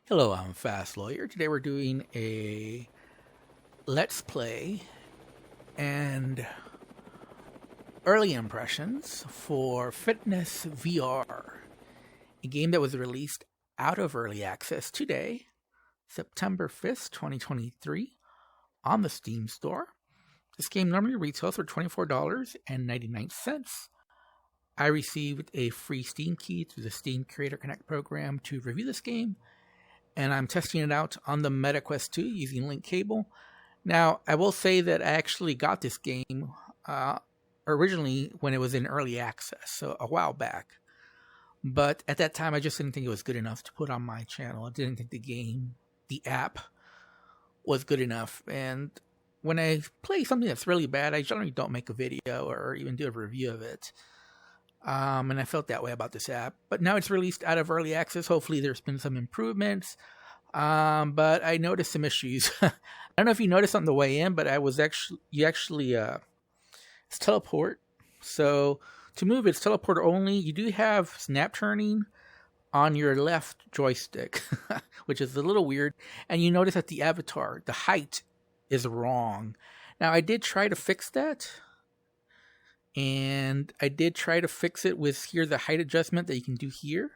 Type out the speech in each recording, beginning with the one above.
Hello, I'm Fast Lawyer. Today we're doing a Let's Play and early impressions for FitnessVR, a game that was released out of early access today, September 5th, 2023, on the Steam store. This game normally retails for $24.99. I received a free Steam key through the Steam Creator Connect program to review this game, and I'm testing it out on the MetaQuest 2 using link cable. Now, I will say that I actually got this game originally when it was in early access, so a while back. But at that time, I just didn't think it was good enough to put on my channel. I didn't think the app, was good enough. And when I play something that's really bad, I generally don't make a video or even do a review of it. And I felt that way about this app. But now it's released out of early access. Hopefully there's been some improvements. But I noticed some issues. I don't know if you noticed on the way in, but it's teleport. So to move, it's teleport only. You do have snap turning on your left joystick, which is a little weird. And you notice that the avatar, the height is wrong. Now, I did try to fix that. And I did try to fix it with the height adjustment that you can do here.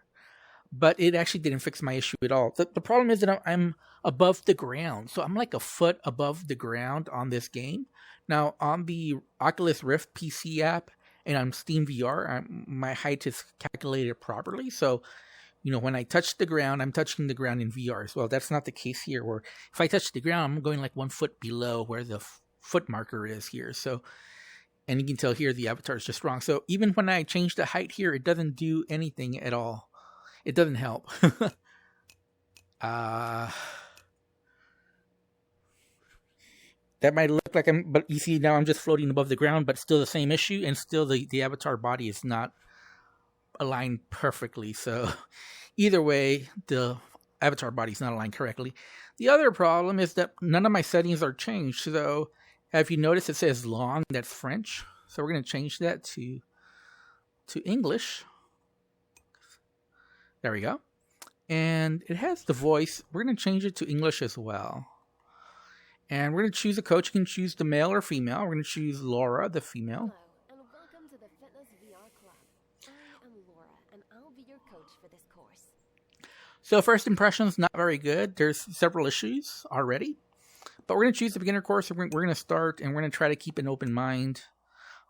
But it actually didn't fix my issue at all. The problem is that I'm above the ground. So I'm like a foot above the ground on this game. Now, on the Oculus Rift PC app and on Steam VR, my height is calculated properly. So, when I touch the ground, I'm touching the ground in VR as well. That's not the case here, where if I touch the ground, I'm going like 1 foot below where the foot marker is here. So, and you can tell here the avatar is just wrong. So even when I change the height here, it doesn't do anything at all. It doesn't help. That might look like but you see now I'm just floating above the ground, but still the same issue, and still the avatar body is not aligned perfectly. So either way, the avatar body is not aligned correctly. The other problem is that none of my settings are changed. So if you notice, it says long, that's French. So we're going to change that to English. There we go. And it has the voice. We're going to change it to English as well. And we're going to choose a coach. You can choose the male or female. We're going to choose Laura, the female. Hello, and welcome to the FitnessVR Club. I am Laura, and I'll be your coach for this course. So first impressions, not very good. There's several issues already. But we're going to choose the beginner course, and we're going to start, and we're going to try to keep an open mind.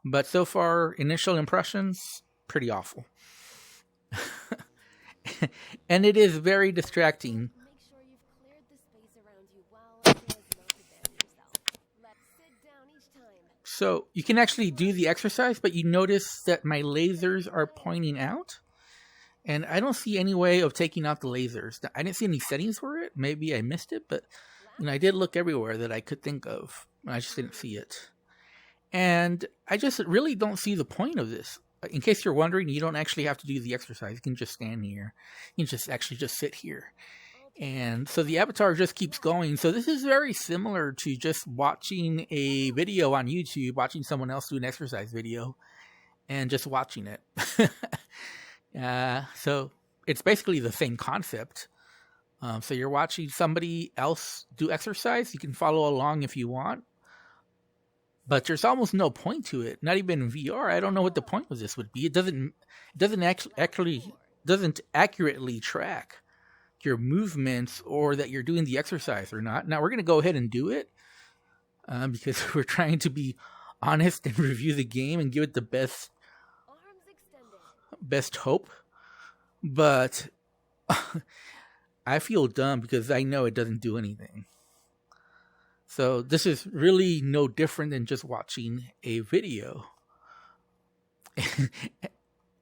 But so far, initial impressions, pretty awful. And it is very distracting. Make sure you've cleared the space around you well so as not to bury yourself. Let's sit down each time. So you can actually do the exercise, but you notice that my lasers are pointing out. And I don't see any way of taking out the lasers. I didn't see any settings for it. Maybe I missed it, but I did look everywhere that I could think of. I just didn't see it. And I just really don't see the point of this. In case you're wondering, you don't actually have to do the exercise. You can just stand here. You can just sit here. And so the avatar just keeps going. So this is very similar to just watching a video on YouTube, watching someone else do an exercise video, and just watching it. So it's basically the same concept. So you're watching somebody else do exercise. You can follow along if you want. But there's almost no point to it. Not even in VR. I don't know what the point of this would be. It doesn't accurately track your movements or that you're doing the exercise or not. Now we're going to go ahead and do it because we're trying to be honest and review the game and give it the best hope. But I feel dumb because I know it doesn't do anything. So this is really no different than just watching a video.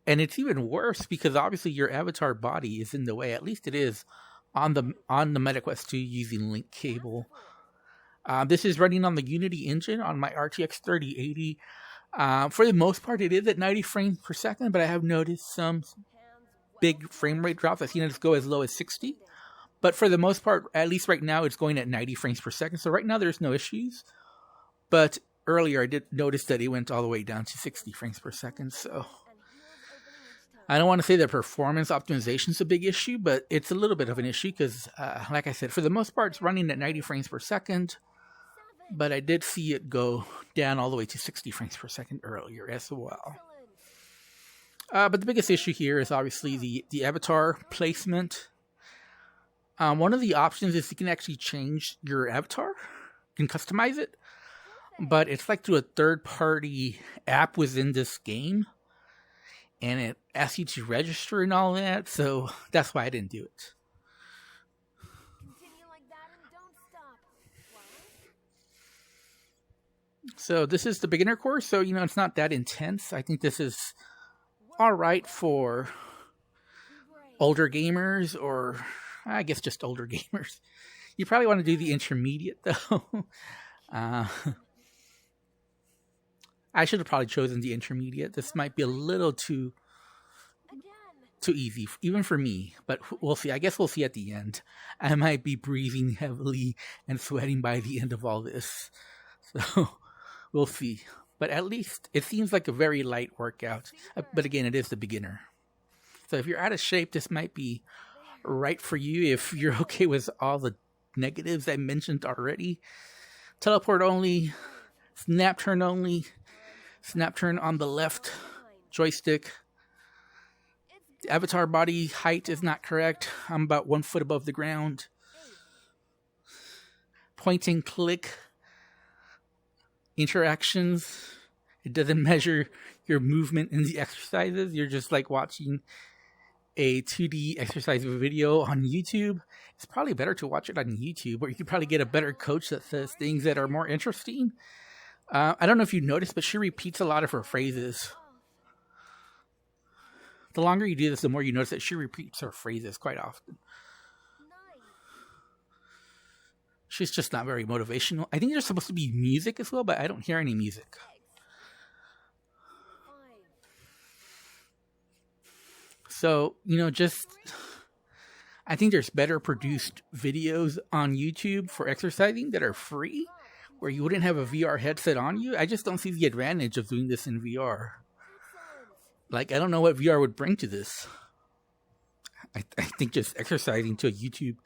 And it's even worse because obviously your avatar body is in the way. At least it is on the MetaQuest 2 using link cable. This is running on the Unity engine on my RTX 3080. For the most part, it is at 90 frames per second, but I have noticed some big frame rate drops. I've seen it go as low as 60. But for the most part, at least right now, it's going at 90 frames per second. So right now, there's no issues. But earlier, I did notice that it went all the way down to 60 frames per second. So I don't want to say that performance optimization is a big issue, but it's a little bit of an issue because, like I said, for the most part, it's running at 90 frames per second. But I did see it go down all the way to 60 frames per second earlier as well. But the biggest issue here is obviously the avatar placement. One of the options is you can actually change your avatar. You can customize it. But it's like through a third-party app within this game. And it asks you to register and all that. So that's why I didn't do it. Continue like that and don't stop. What? So this is the beginner course. So, you know, it's not that intense. I think this is all right for older gamers, or I guess just older gamers. You probably want to do the intermediate though. I should have probably chosen the intermediate. This might be a little too easy, even for me. But we'll see. I guess we'll see at the end. I might be breathing heavily and sweating by the end of all this. So we'll see. But at least it seems like a very light workout. But again, it is the beginner. So if you're out of shape, this might be right for you if you're okay with all the negatives I mentioned already. Teleport only, snap turn only, snap turn on the left joystick. The avatar body height is not correct. I'm about 1 foot above the ground. Point and click interactions. It doesn't measure your movement in the exercises. You're just like watching a 2D exercise video on YouTube. It's probably better to watch it on YouTube, or you could probably get a better coach that says things that are more interesting. I don't know if you noticed, but she repeats a lot of her phrases. The longer you do this, the more you notice that she repeats her phrases quite often. She's just not very motivational. I think there's supposed to be music as well, but I don't hear any music. So, you know, I think there's better produced videos on YouTube for exercising that are free, where you wouldn't have a VR headset on you. I just don't see the advantage of doing this in VR. Like, I don't know what VR would bring to this. I think just exercising to a YouTube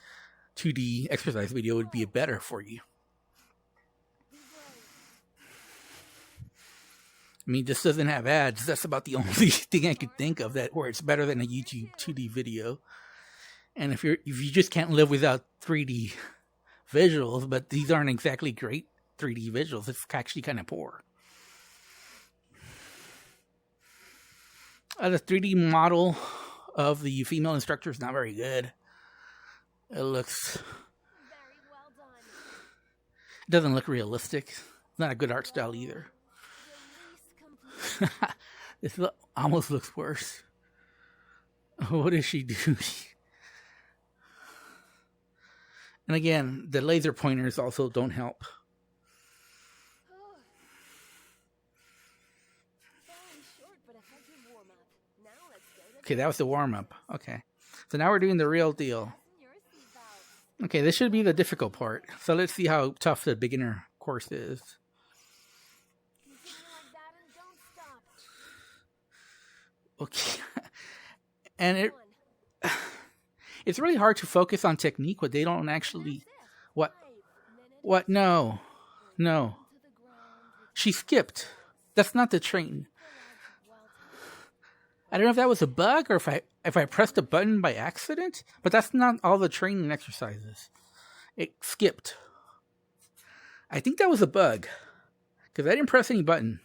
2D exercise video would be better for you. I mean, this doesn't have ads. That's about the only thing I could think of where it's better than a YouTube 2D video. And if you just can't live without 3D visuals, but these aren't exactly great 3D visuals, it's actually kind of poor. The 3D model of the female instructor is not very good. It looks... It doesn't look realistic. It's not a good art style either. This almost looks worse. What is she doing? And again, the laser pointers also don't help. Okay, that was the warm-up. Okay. So now we're doing the real deal. Okay, this should be the difficult part. So let's see how tough the beginner course is. Okay. And it's really hard to focus on technique when they don't actually... What? No. She skipped. That's not the train. I don't know if that was a bug or if I pressed a button by accident, but that's not all the training exercises. It skipped. I think that was a bug, because I didn't press any button.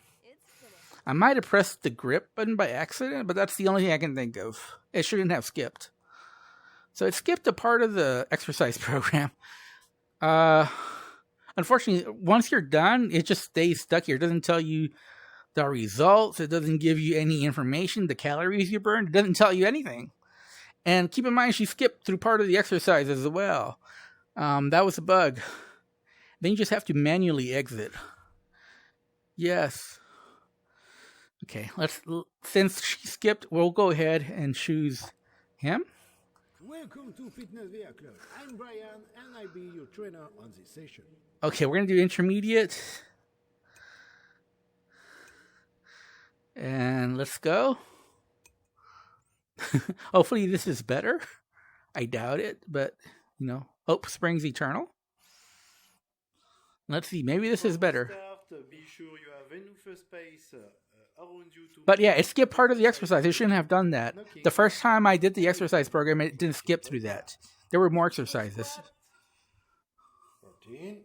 I might have pressed the grip button by accident, but that's the only thing I can think of. It shouldn't have skipped. So it skipped a part of the exercise program. Unfortunately, once you're done, it just stays stuck here. It doesn't tell you the results. It doesn't give you any information, the calories you burned. It doesn't tell you anything. And keep in mind, she skipped through part of the exercise as well. That was a bug. Then you just have to manually exit. Yes. Okay, since she skipped, we'll go ahead and choose him. Welcome to FitnessVR Club. I'm Brian, and I'll be your trainer on this session. Okay, we're going to do intermediate. And let's go. Hopefully this is better. I doubt it, but, you know, hope springs eternal. Let's see, maybe this is better. But yeah, it skipped part of the exercise. It shouldn't have done that. The first time I did the exercise program, it didn't skip through that. There were more exercises. 14.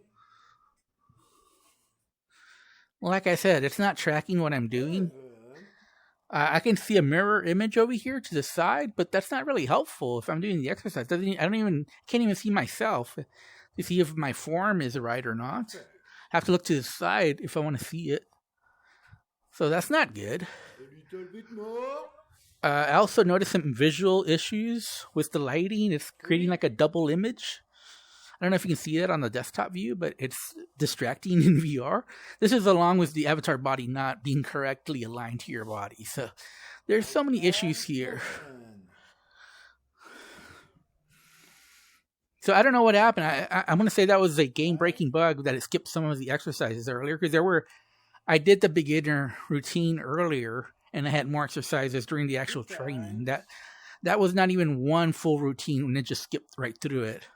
Like I said, it's not tracking what I'm doing. I can see a mirror image over here to the side, but that's not really helpful if I'm doing the exercise. Can't even see myself to see if my form is right or not. I have to look to the side if I want to see it. So that's not good. A little bit more. I also noticed some visual issues with the lighting. It's creating like a double image. I don't know if you can see that on the desktop view, but it's distracting in VR. This is along with the avatar body not being correctly aligned to your body. So there's so many issues here. So I don't know what happened. I'm going to say that was a game-breaking bug that it skipped some of the exercises earlier, because I did the beginner routine earlier, and I had more exercises during the actual training. That was not even one full routine, and it just skipped right through it.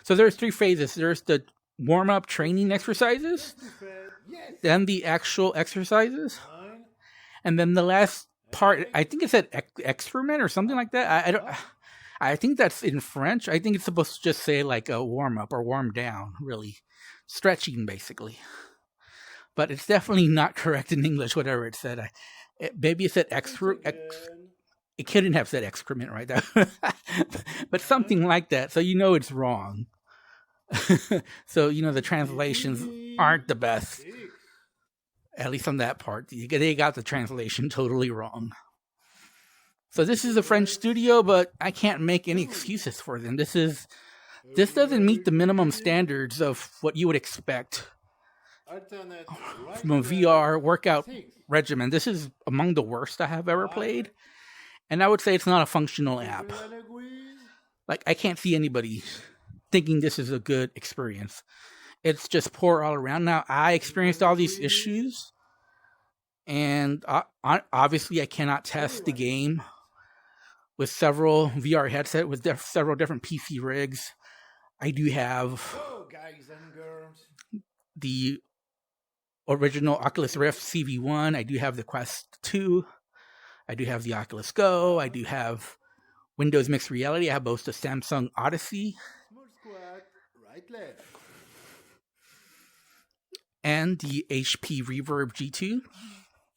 So there's 3 phases. There's the warm-up training exercises, then the actual exercises, and then the last part, I think it said excrement or something like that. I think that's in French. I think it's supposed to just say like a warm-up or warm down, really. Stretching, basically. But it's definitely not correct in English, whatever it said. Maybe it said it couldn't have said excrement right there. But something like that. So you know it's wrong. So, you know, the translations aren't the best. At least on that part. They got the translation totally wrong. So this is a French studio, but I can't make any excuses for them. This doesn't meet the minimum standards of what you would expect from a VR workout regimen. This is among the worst I have ever played. And I would say it's not a functional app. Like, I can't see anybody thinking this is a good experience. It's just poor all around. Now, I experienced all these issues. And obviously, I cannot test the game with several VR headsets with several different PC rigs. I do have the original Oculus Rift CV1. I do have the Quest 2. I do have the Oculus Go. I do have Windows Mixed Reality. I have both the Samsung Odyssey and the HP Reverb G2.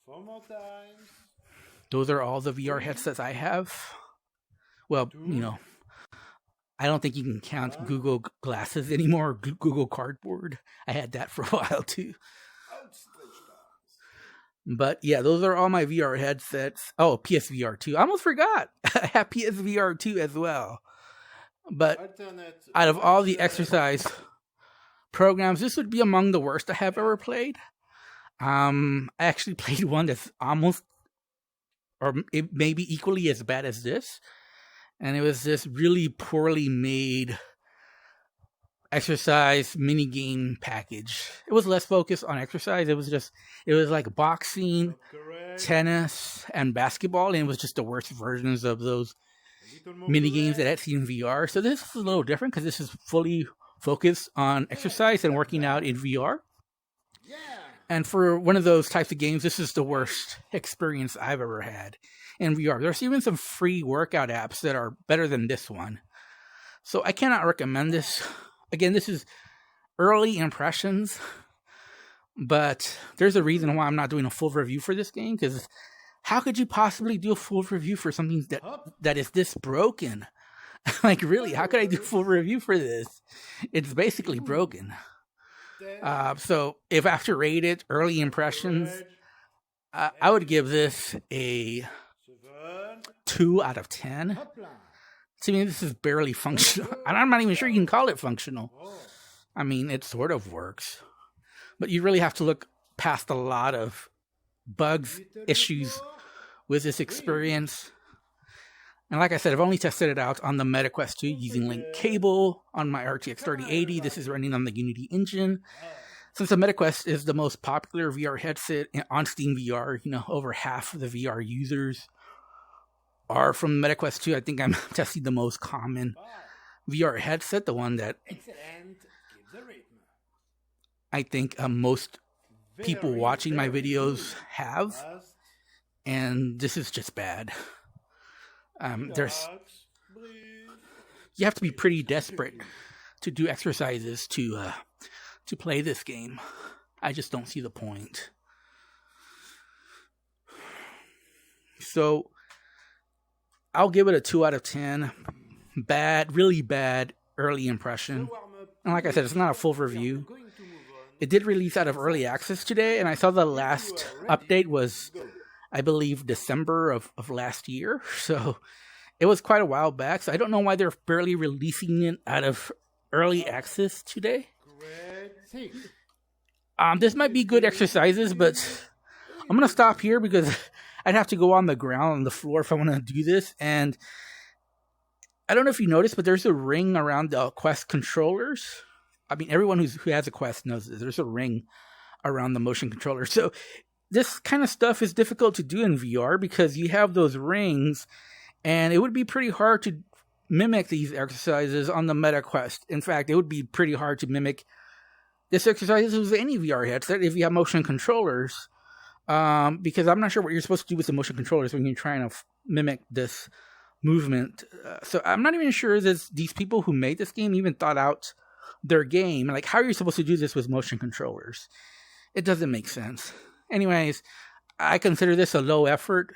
4 more times. Those are all the VR headsets I have. Well, you know, I don't think you can count Google Glasses anymore, or Google Cardboard. I had that for a while too. But yeah, those are all my VR headsets. Oh, PSVR 2. I almost forgot. I have PSVR 2 as well. But out of all the exercise programs, this would be among the worst I have ever played. I actually played one that's almost, or it may be equally as bad as this. And it was this really poorly made exercise mini game package. It was less focused on exercise. It was like boxing, tennis, and basketball, and it was just the worst versions of those mini games that I'd seen in VR. So this is a little different because this is fully focused on exercise and working out in VR. And for one of those types of games, this is the worst experience I've ever had in VR. There's even some free workout apps that are better than this one. So I cannot recommend this. Again, this is early impressions, but there's a reason why I'm not doing a full review for this game, because how could you possibly do a full review for something that is this broken? Like, really, how could I do a full review for this? It's basically broken. So if I have to rate it, early impressions, I would give this a 2 out of 10. To me, this is barely functional. And I'm not even sure you can call it functional. I mean, it sort of works. But you really have to look past a lot of bugs, issues with this experience. And like I said, I've only tested it out on the MetaQuest 2 using link cable on my RTX 3080. This is running on the Unity engine. Since the MetaQuest is the most popular VR headset on Steam VR, you know, over half of the VR users are from MetaQuest 2. I think I'm testing the most common VR headset, the one that Excellent. Keep the rhythm. I think most people watching my videos have, Fast. and this is just bad. Relax. Breathe. You have to be pretty desperate to do exercises to play this game. I just don't see the point. So I'll give it a 2 out of 10. Bad, really bad early impression. And like I said, it's not a full review. It did release out of early access today, and I saw the last update was, I believe, December of last year. So it was quite a while back. So I don't know why they're barely releasing it out of early access today. This might be good exercises, but I'm going to stop here because I'd have to go on the ground, on the floor, if I want to do this. And I don't know if you noticed, but there's a ring around the Quest controllers. I mean, everyone who has a Quest knows this. There's a ring around the motion controller. So this kind of stuff is difficult to do in VR because you have those rings, and it would be pretty hard to mimic these exercises on the Meta Quest. In fact, it would be pretty hard to mimic this exercise with any VR headset if you have motion controllers. Because I'm not sure what you're supposed to do with the motion controllers when you're trying to mimic this movement. So I'm not even sure that these people who made this game even thought out their game. Like, how are you supposed to do this with motion controllers? It doesn't make sense. Anyways, I consider this a low effort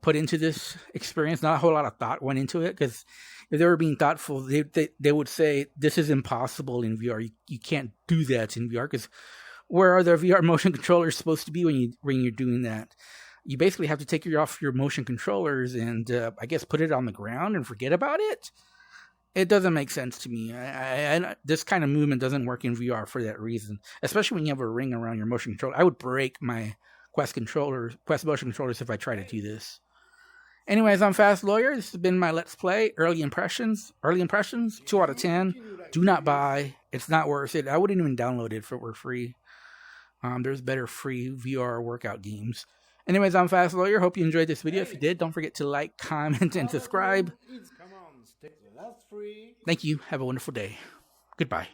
put into this experience. Not a whole lot of thought went into it, because if they were being thoughtful, they would say this is impossible in VR. You can't do that in VR, because where are the VR motion controllers supposed to be when you're doing that? You basically have to take off your motion controllers and I guess put it on the ground and forget about it. It doesn't make sense to me. This kind of movement doesn't work in VR for that reason, especially when you have a ring around your motion controller. I would break my Quest motion controllers if I try to do this. Anyways, I'm Fast Lawyer. This has been my Let's Play. Early impressions, 2 out of 10. Do not buy. It's not worth it. I wouldn't even download it if it were free. There's better free VR workout games. Anyways, I'm Fast Lawyer. Hope you enjoyed this video. If you did, don't forget to like, comment, and subscribe. Thank you. Have a wonderful day. Goodbye.